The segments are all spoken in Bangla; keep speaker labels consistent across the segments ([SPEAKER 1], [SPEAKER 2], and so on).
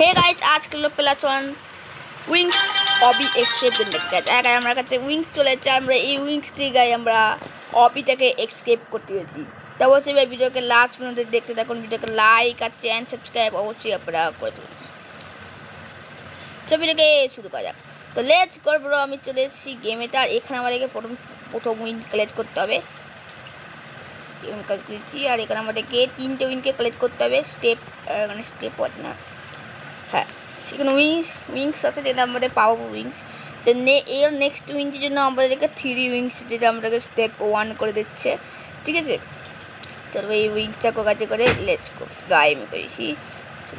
[SPEAKER 1] হে গাইজ আজকে প্লাস ওয়ান উইংস অবি এক্সকেপ দেখতে গেছে গাই আমার কাছে উইংস চলে যাচ্ছে আমরা এই উইংস দিয়ে গাই আমরা অবিটাকে এক্সকেপ করতে হয়েছি তো অবশ্যই ভাই ভিডিওকে লাস্ট পর্যন্ত দেখতে থাকুন ভিডিওকে লাইক আর চ্যানেল সাবস্ক্রাইব অবশ্যই আপনারা করে দেবেন ভিডিওকে শুরু করা যাক তো লেটস গো ব্রো আমি চলে এসেছি গেমেতে আর এখানে আমাদেরকে প্রথম উইন কালেক্ট করতে হবে আর এখানে আমাদেরকে 3টে উইনকে কালেক্ট করতে হবে মানে স্টেপ আছে না হ্যাঁ সেখানে উইংস আছে যেটা আমাদের পাবো উইংস তো এর নেক্সট উইংসের জন্য আমাদেরকে 3 উইংস যেটা আমাদেরকে স্টেপ 1 করে দিচ্ছে ঠিক আছে চলো এই উইংসটা কাজে করে লেটস গো ফ্লাই আমি করেছি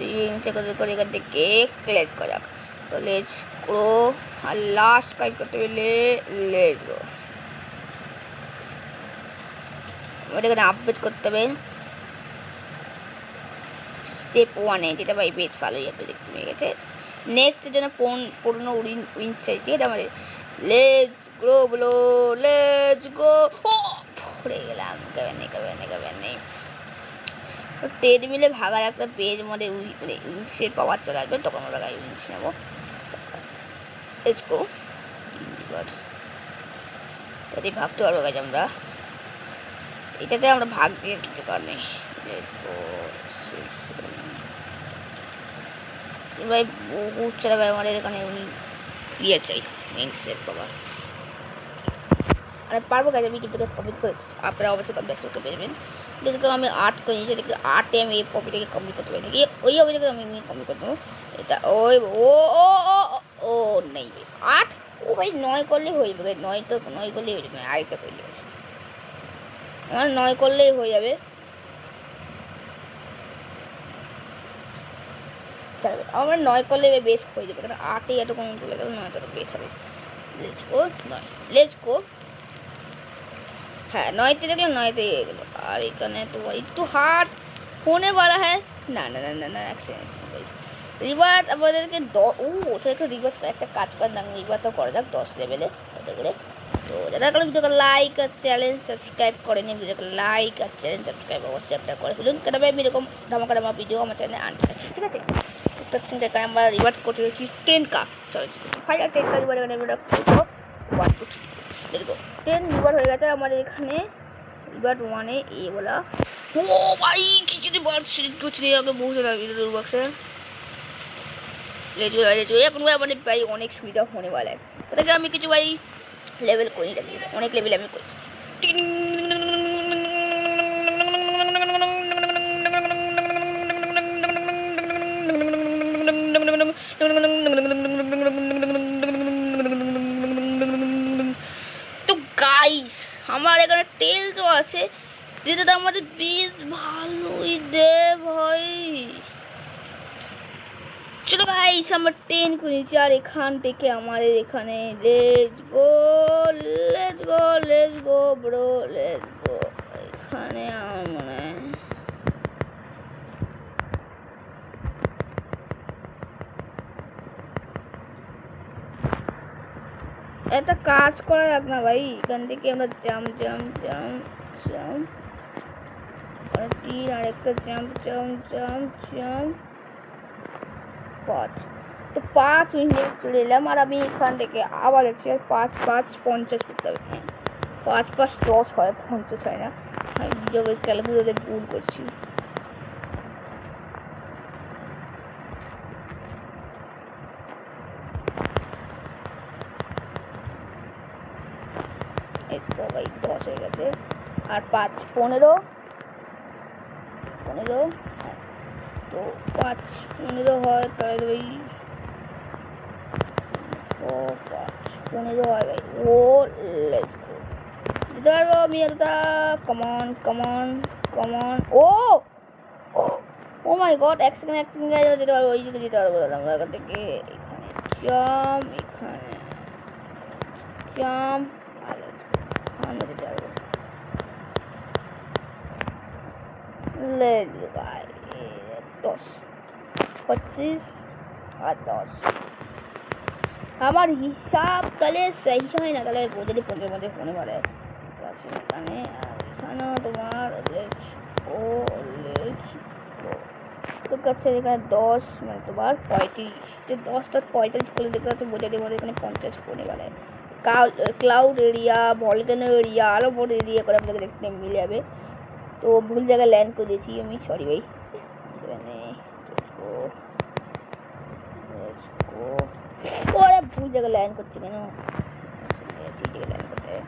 [SPEAKER 1] এই উইংসটা কাজে করে এখান থেকে কালেক্ট করা যাক তো লেটস গো আর লাস্ট কাজ করতে হলে লেটস গো আমাদের এখানে আপডেট করতে হবে স্টেপ 1 যেটা ভাই বেশ ভালোই আপনি দেখতে পেয়ে গেছে নেক্সটের জন্য পুরনো উইন চাইছি এটা আমাদের লেটস গ্রো বলো লেটস গো ও পড়ে গেলাম কেবেন নেই ট্রেডমিলে ভাগার একটা পেজ মধ্যে উইংসের পাওয়ার চলে আসবে তখন আমরা গাড়ি উইংস নেবো লেটস গো তাতে ভাগতে পারবো গাছ আমরা এটাতে আমরা ভাগ দিয়ে কিছু কারণ নেই লেটস গো ভাই বহুত সারা ভাই আমাদের এখানে ইয়ে চাই উইংসের পাওয়ার আর পারবো কাজ আমি কিন্তু কমপ্লিট করে আপনারা অবশ্যই কমপ্লিট করতে পারবেন যেহেতু আমি 8 করে নিয়েছি দেখি 8-এ আমি এই পপিটাকে কমপ্লিট করতে পারি দেখি ওই অবস্থাকে আমি কমপ্লিট করতে পারবো এটা ওই ও ও ও ও নেই 8 ও ভাই 9 করলেই হয়ে যাবে 9 করলেই হয়ে যাবে আরেকটা করে দিয়েছি আমার 9 করলেই হয়ে যাবে আমার 9 করলে বেশ হয়ে যাবে কারণ 8-এ এত কম চলে গেল 9টা তো বেশ হবে লেটস গো হ্যাঁ 9তে দেখলে 9তেই হয়ে গেলো আর এখানে তো একটু হার্ড ফোনে বলা হয় না রিভার আমাদেরকে ওটাকে রিভার একটা কাজ করে না রিভারটা করা যাক 10 লেভেলে তাতে করে তো যারা কারো ভিডিওকে লাইক আর চ্যানেল সাবস্ক্রাইব করেনি ভিডিওকে লাইক আর চ্যানেল সাবস্ক্রাইব অবশ্যই একটা করে ফেলুন কেন ভাই আমি এরকম ধামাকা ভিডিও আমার চ্যানেলে আনতে চাই ঠিক আছে এখানে আমরা রিভার করতে হচ্ছি 10K চলো 10K রিভার এখানে আমরা করবো 1 2 3 দেখো 10 রিভার হয়ে গেছে আমাদের এখানে রিভার 1-এ এ বলা ও ভাই খিচুড়ি বাড়ছে কিছু নেই আগে বহু সারা ভিডিও বক্সে লেজু এখন ভাই আমাদের ভাই অনেক সুবিধা হোনে वाला है তাদেরকে আমি কিছু ভাই লেভেল করি রাখি অনেক লেভেল আমি করি তো গাইস আমার এখানে টেলসও আছে যেটা আমাদের বেশ ভালোই দে ভাই চলো গাইস আমরা 10 করেছি আর এখান থেকে আমাদের এখানে let's go bro let's go এখানে আমার মনে হয় একটা কাজ করা যাক না ভাই এখান থেকে আমরা জাম্প আর একটা জাম্প 5 তো 5 মিনিট চলে এলাম আর আমি এখান থেকে আবার একটু 5-5-50 করতে হবে 5-5-10 হয় 50 হয় না আমি ভিডিওকে ক্যালকুলেটরে ভুল করছি তো ভাই 10 হয়ে গেছে আর 5-15 তো 5-15 হয় তাহলে ওই 15 হয় ভাই ও লেটস গো দিতে পারবো আমি এটা কমন ও মাই গড এক সেকেন্ড যেতে পারবো ওই দিকে যেতে পারবো আমরা এখান থেকে এখানে জাম্প আর আমরা যেতে পারবো লেটস গো গাইস 10 25 আর 10 আমার হিসাব তাহলে সহি হয় না তাহলে বোঝালি 15 ফোনে বলে এখানে এখানেও তোমার লেটস গো তো কাছে এখানে 10 মানে তোমার 35, 10.45 করে দেখতে পাচ্ছ, বোঝা দেবো এখানে 50 কোণে মানে ক্লাউড এরিয়া, ভলকানো এরিয়া, আরও বড় এরিয়া করে আপনাকে দেখতে মিলে যাবে। তো ভুল জায়গায় ল্যান্ড করে দিয়েছি আমি, সরি ভাই। এখানে ওরা ভুল জায়গায় ল্যান্ড করছে কেন, ঠিক জায়গায় ল্যান্ড করতে হবে।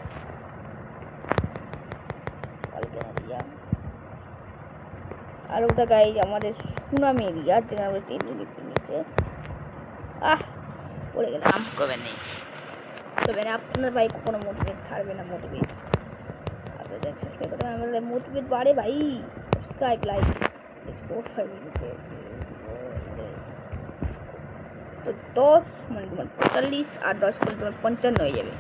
[SPEAKER 1] আর ওটা গাইজ আমাদের সুনামি এরিয়া, যেখানে আমরা ট্রেন দেখতে নিচ্ছে। পড়ে গেলাম, কবে নেই তবে না, আপনার ভাই কোনো মোটিভেট ছাড়বে না, মোটিভেট আপনাদের সাবস্ক্রাইব করতে আমাদের মোটিভেট বাড়ে ভাই। সাবস্ক্রাইব, লাইক, তো 10 মানে তোমার 45 আর 10 করে তোমার 55 হয়ে যাবে।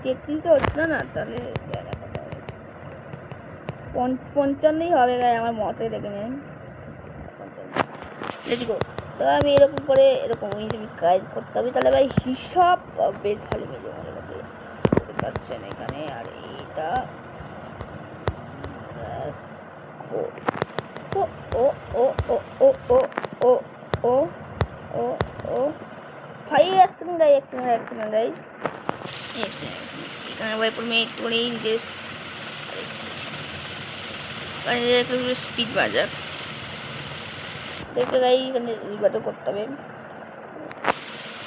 [SPEAKER 1] 33 হচ্ছে না, তাহলে 55ই হবে গায়ে আমার মতে, দেখে নেন। Let's go. তো আমি এরকম করে এরকম কাজ করতে হবে, তাহলে ভাই হিসাব বেশ ভালো মিলে আমার কাছে দেখতে পাচ্ছেন এখানে। আর এইটা ও ও ও ও ও ও ও ও ও ও ও ভাই অ্যাক্সিডেন্ট এখানে ভাই প্রথমে একটুখানি নিজের একটু স্পিড বাজাক দেখে গাই, এখানে রিভারও করতে হবে।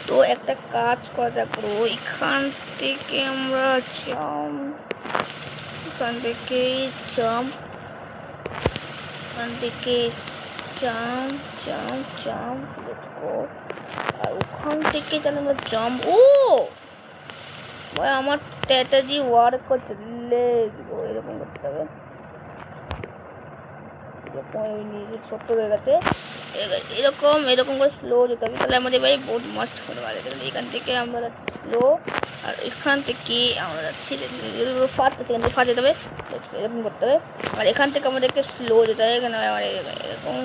[SPEAKER 1] তো একটা কাজ করা যাক, এখান থেকে আমরা এখান থেকে আর ওখান থেকে তাহলে আমরা জাম্প। ও ভাই আমার স্ট্র্যাটেজি ওয়ার্ক করছে, এরকম করতে হবে। ছোট্ট হয়ে গেছে, এরকম এরকম করে স্লো যেতে হবে, তাহলে আমাদের ভাই বহুত মাস্ট হতে পারে। এখান থেকে আমরা যাচ্ছি স্লো, আর এখান থেকে আমরা যাচ্ছি ফার্স্ট যেতে হবে, এরকম করতে হবে। আর এখান থেকে আমাদেরকে স্লো যেতে হবে, এখানে এরকম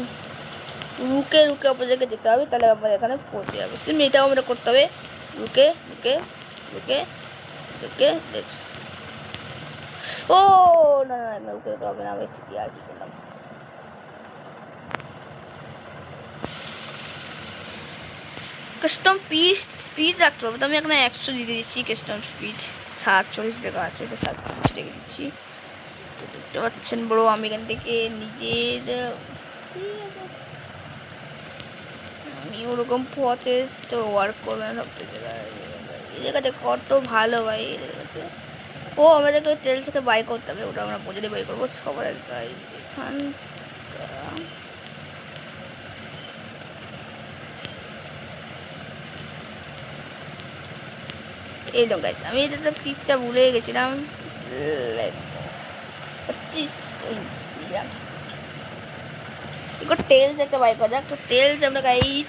[SPEAKER 1] রুকে রুকে আপনাদেরকে যেতে হবে, তাহলে আমাদের এখানে পৌঁছে যাবে। সেম এটাও আমরা করতে হবে, রুকে রুকে রুকে রুকে। ও না না না, রুকে যেতে হবে না, আমি সিটি আর কি করলাম। কাস্টম স্পিড রাখতে হবে, তো আমি এখানে 100 দিয়ে দিচ্ছি। কাস্টম স্পিড 47 লেখা আছে, এটা 47 রেখে দিচ্ছি। তো দেখতে পাচ্ছেন বড়, আমি এখান থেকে নিজের আমি ওরকম প্রসেস তো ওয়ার্ক করবে না সব জায়গায়। এই জায়গাতে কত ভালো ভাই এই জায়গাতে। ও আমাদেরকে তেল থেকে বাই করতে হবে, ওটা আমরা বোঝাতে বাই করবো সবার এখান এই লোক গাইছে। আমি এটা তো ক্লিকটা ভুলে গেছিলাম। 25 ইঞ্চ নিলাম। এবার টেলস একটা বাই করা যাক। তো টেলস আমরা গাইস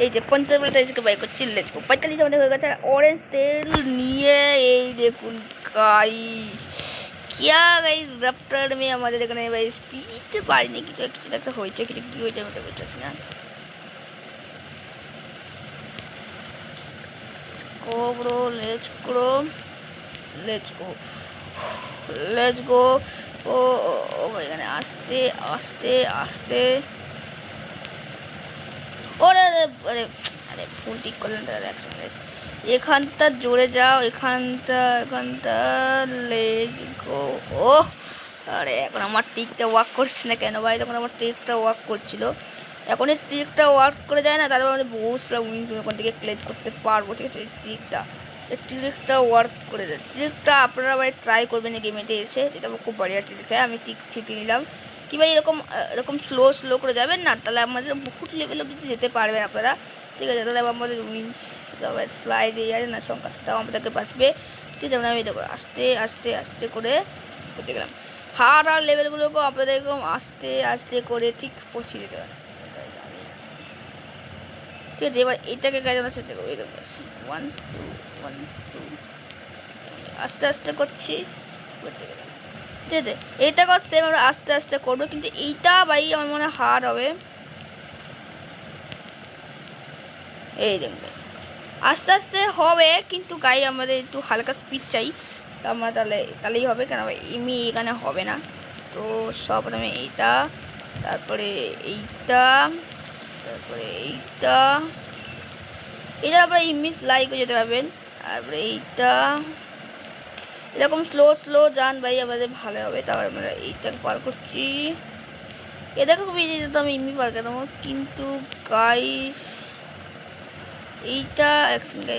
[SPEAKER 1] এই যে 55 থেকে বাই করছি। Let's go. 45 আমাদের হয়ে গেছে। অরেঞ্জ তেল নিয়ে এই দেখুন গাইস, क्या गाइस रैप्टर में আমাদের এখানে ভাই স্পিড পারিনি, কিছু একটা হয়েছে, কিছু কি হয়েছে আমি তো বুঝতেছি না। Bro let's go. ও ও এখানে আস্তে আস্তে আস্তে, ওরে আরে আরে ফুল ঠিক করলেন দাদা, একসঙ্গে এখানটা জোরে যাও, এখানটা লেটস গো। ও আরে এখন আমার ট্রিকটা ওয়ার্ক করছে না কেন ভাই? তখন আমার ট্রিকটা ওয়ার্ক করছিল, এখন এই ট্রিকটা ওয়ার্ক করে যায় না, তারপর আমি বহুত উইন ওখান থেকে ক্লেম করতে পারবো। ঠিক আছে, এই ট্রিকটা ওয়ার্ক করে যায়। ট্রিকটা আপনারা ভাই ট্রাই করবেন এই গেমেতে এসে, যেটা খুব বড়িয়া ট্রিক হয়। আমি ট্রিক শিখে নিলাম কি ভাই, এরকম স্লো করে যাবেন না, তাহলে আমাদের বহুত লেভেল অব্দি যেতে পারবেন আপনারা। ঠিক আছে, তাহলে আমাদের উইন্স ফ্লাই দিয়ে যায় না সংখ্যা, সেটাও আমাদেরকে বাঁচবে। ঠিক আছে, আমি দেখো আস্তে আস্তে আস্তে করে করতে গেলাম। হার আর লেভেলগুলোকেও আপনাদের এরকম আস্তে আস্তে করে ঠিক পৌঁছে দিতে পারেন। ঠিক আছে, এবার এটাকে কাজ আমরা চেষ্টা করবো। এরকম 1 2 1 2 আস্তে আস্তে করছি, ঠিক আছে। এইটা করছে আমরা আস্তে আস্তে করবো, কিন্তু এইটা ভাই আমার মনে হয় হার্ড হবে। এই দেখুন আস্তে আস্তে হবে, কিন্তু গাই আমাদের একটু হালকা স্পিড চাই। আমরা তাহলেই হবে, কেন ইমি এখানে হবে না। তো সব প্রথমে এইটা, তারপরে এইটা, তারপরে এইটা, এটা আপনারা ইমি ফ্লাই করে যেতে পারবেন। তারপরে এইটা এরকম স্লো যান ভাই, আমাদের ভালো হবে। তারপরে আমরা এইটা পার করছি, এটাকে খুব ইজি যেত আমি ইমি পার করবো, কিন্তু গাইস এইটা এক সেকেন্ড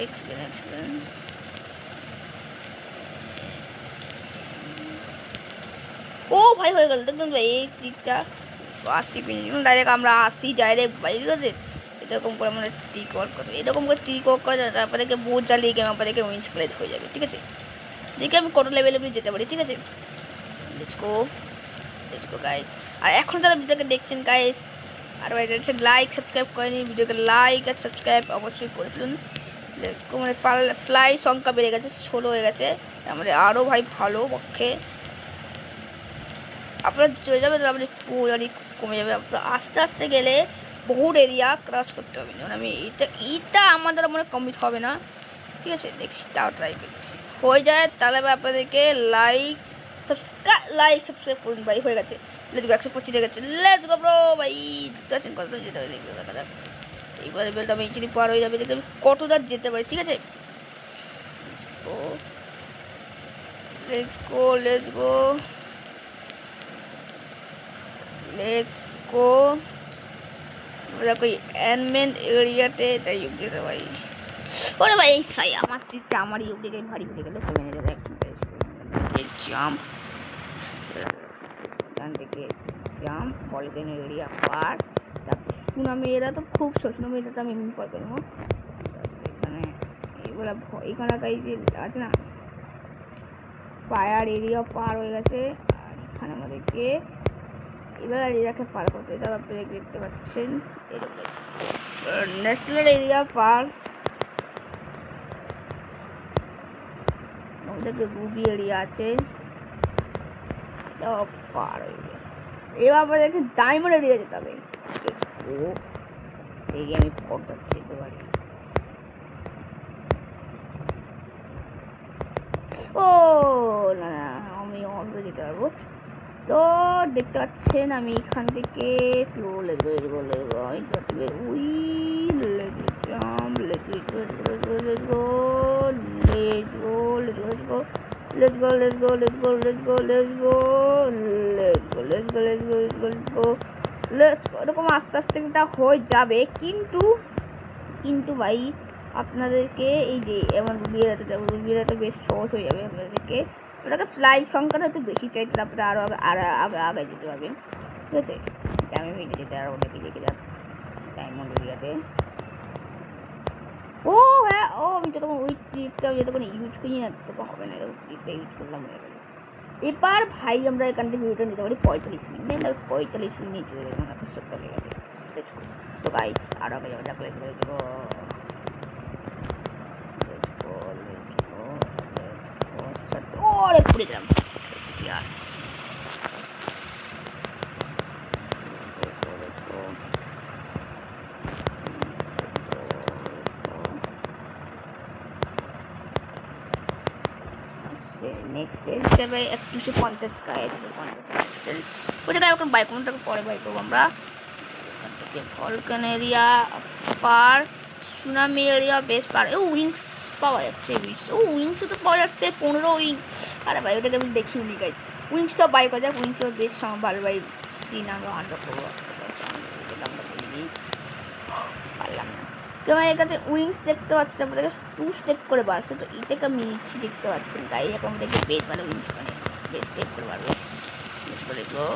[SPEAKER 1] ও ভাই হয়ে গেল, দেখুন ভাই এই ট্রিকটা 80 মিনিট ডাইরেক্ট আমরা 80 ডাইরেক্ট ভাই, ঠিক আছে। এরকম করে আমরা ট্রিক ওয়ার্ক করতে, এরকম করে ট্রিক ওয়ার্ক করে তারপরে বোট জ্বালিয়ে গেম আপনাদেরকে উইন্স ক্লেজ হয়ে যাবে, ঠিক আছে। দেখে আমি কত লেভেলে যেতে পারি, ঠিক আছে। Let's go guys. আর এখন তারা ভিডিওকে দেখছেন গাইস, আর ভাই লাইক সাবস্ক্রাইব করেনি, ভিডিওকে লাইক আর সাবস্ক্রাইব অবশ্যই করে ফেলুন। মানে ফ্লাই সংখ্যা বেড়ে গেছে, 16 হয়ে গেছে, আমাদের আরও ভাই ভালো পক্ষে আপনার চলে যাবে, তারপরে পুরোই কমে যাবে। আপনার আস্তে আস্তে গেলে বহুত এরিয়া ক্রস করতে হবে, যেমন আমি এইটা আমাদের মনে কমপ্লিট হবে না, ঠিক আছে। দেখছি তাও ট্রাই করছি, হয়ে যায় তাহলে আপনাদেরকে লাইক সাবস্ক্রাইব করুন ভাই। হয়ে গেছে, লেটস গো 125 হয়ে গেছে, লেটস গো ব্রো ভাই। দেখতে পাচ্ছেন কত যেতে হবে, লিখবে দেখা যাক। এইবারে বেলটা আমি ইচিনি পার হয়ে যাবে, দেখে আমি কতটা যেতে পারি, ঠিক আছে। লেটস গো দেখো এনমেন্ট এরিয়াতে তাই যোগ দিতে ভাই। ওরে ভাই এই সাই আমার ট্রিকটা আমার যোগ দিকে ভারী পড়ে গেল, কমে যাবে জাম্প, এখান থেকে জাম্প বলকেন এরিয়া পার। তারপর সুনামি এরা তো খুব সুনামি এটা তো আমি এমনি পার করবো। এখানে এইগুলো এখানে যে আছে না ফায়ার এরিয়া পার হয়ে গেছে, আর এখানে আমাদেরকে এবার এরিয়াকে পার করতে, এটা আপনারা দেখতে পাচ্ছেন এরকম ন্যাশনাল এরিয়া পার, আমাদের রুবি এরিয়া আছে পার হয়ে গেছে। এবার আপনাদেরকে ডায়মন্ড এরিয়া যেতে হবে, এই আমি ফটো যেতে পারি। ও না আমি অন্য যেতে পারবো। তো দেখতে পাচ্ছেন আমি এখান থেকে স্লো এরকম আস্তে আস্তে এটা হয়ে যাবে, কিন্তু ভাই আপনাদেরকে এই যে এমন রুবিয়াটা বেশ সহজ হয়ে যাবে আপনাদেরকে। ওটাকে ফ্লাই সংখ্যাটা একটু বেশি চাই, তারপরে আরও আগে যেতে পারবেন, ঠিক আছে। আমি ভেঙে যেতে আরও অনেকে রেখে যান ডায়মন্ড এরিয়াতে। ও হ্যাঁ, ও আমি তো তখন ওই ট্রিকটা যতক্ষণ ইউজ করি না তখন হবে না, ট্রিকটা ইউজ করলাম হয়ে গেল। এবার ভাই আমরা এখান থেকে ভিডিওটা নিতে পারি 45 মিনিট, 45 মিনিট চলে গেছে, আমার 70 হয়ে গেছে। তো গাইস আরও আগে যাওয়া যাক, ওরে পুড়ে গেলাম আর নেক্সট হিসাবে 250 গায়ে 250 ওই জায়গায় এখন বাইক কোনটাকে পরে বাই করবো আমরা। এখান থেকে Vulcan area per, tsunami area বেশ পার। ও উইংস পাওয়া যাচ্ছে, উইংসও তো পাওয়া যাচ্ছে 15 উইং। আরে ভাই ওটাকে আমি দেখিওনি গাইস, উইংস তো বাই করা যাক, উইংসও বেশ ভালো ভাই। সিন আমরা আনলক করবো, পারলাম না। তোমার এখানে উইংস দেখতে পাচ্ছি আমাদেরকে 2 স্টেপ করে বাড়ছে, তো এটাকে আমি নিচ্ছি, দেখতে পাচ্ছেন গাই এখন আমাদেরকে বেশ ভালো উইংস মানে বেশ স্টেপ করে বাড়বে। দেখো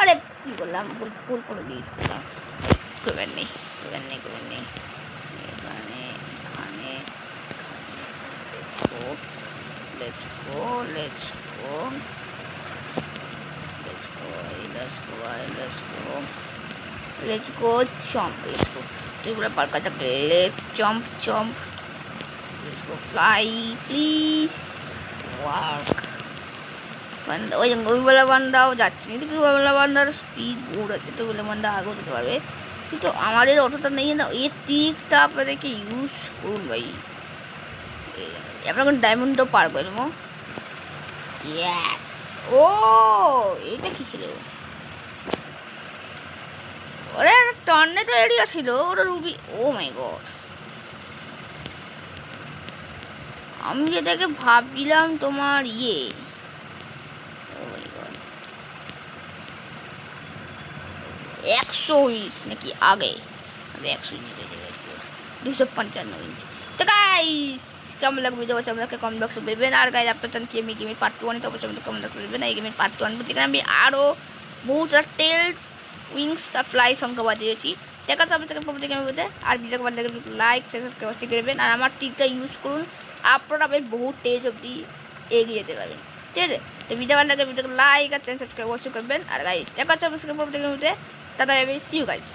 [SPEAKER 1] আরে কি বললাম, ফুল করে দিয়ে করবেন নেই এখানে let's go jump, ট্রিপগুলো পার করা যাক, jump, let's go fly please work। ওই ওইবেলা বান্দাও যাচ্ছে, কিন্তু ওইবেলা বান্দার স্পিড বহুত আছে, তো ওইবেলা বান্দা আগেও যেতে পারবে, কিন্তু আমাদের অটোটা নেই না। এই ট্রিকটা আপনাদেরকে ইউজ করুন ভাই, আমরা এখন ডায়মন্ডও পার করবো। ইয়েস। ও এটা কি ছিল? ওরে টর্নেডো এরিয়া ছিল, ওটা রুবি। ও মাই গড, আমি যেটাকে ভাবছিলাম তোমার ও মাই গড, 100 ইঞ্চ নাকি আগে? 100 ইঞ্চ, 255 ইঞ্চ। তো গাইস কেমন লাগবে ভিডিও আমাকে কমেন্ট বক্সে বলবেন। আর গাইস আপনার চান কি আমি গেমের পার্ট 2 আনি, তো অবশ্যই আমাকে কমেন্ট বক্সে বলবেন। এই গেমের পার্ট 2 আনবো, যেখানে আমি আরও বহু সারা টেলস, উইংস আর ফ্লাই সংখ্যা বাজিয়েছি। দেখা যাচ্ছে আপনার পরবর্তী গেমের মধ্যে। আর ভিডিওকে ভালো লাগলে লাইক শেয়ার সাবস্ক্রাইব করবেন। আর আমার টিপটা ইউজ করুন, আপনারা বেশ বহু টেজ অবধি এগিয়ে যেতে পারবেন। ঠিক আছে, তো ভিডিও ভালো লাগলে ভিডিওকে লাইক আর চ্যানেল সাবস্ক্রাইব অবশ্যই করবেন। আর গাইস দেখা যাচ্ছে আপনার পরবর্তী গেমের মধ্যে। তাদের সি ইউ গাইস।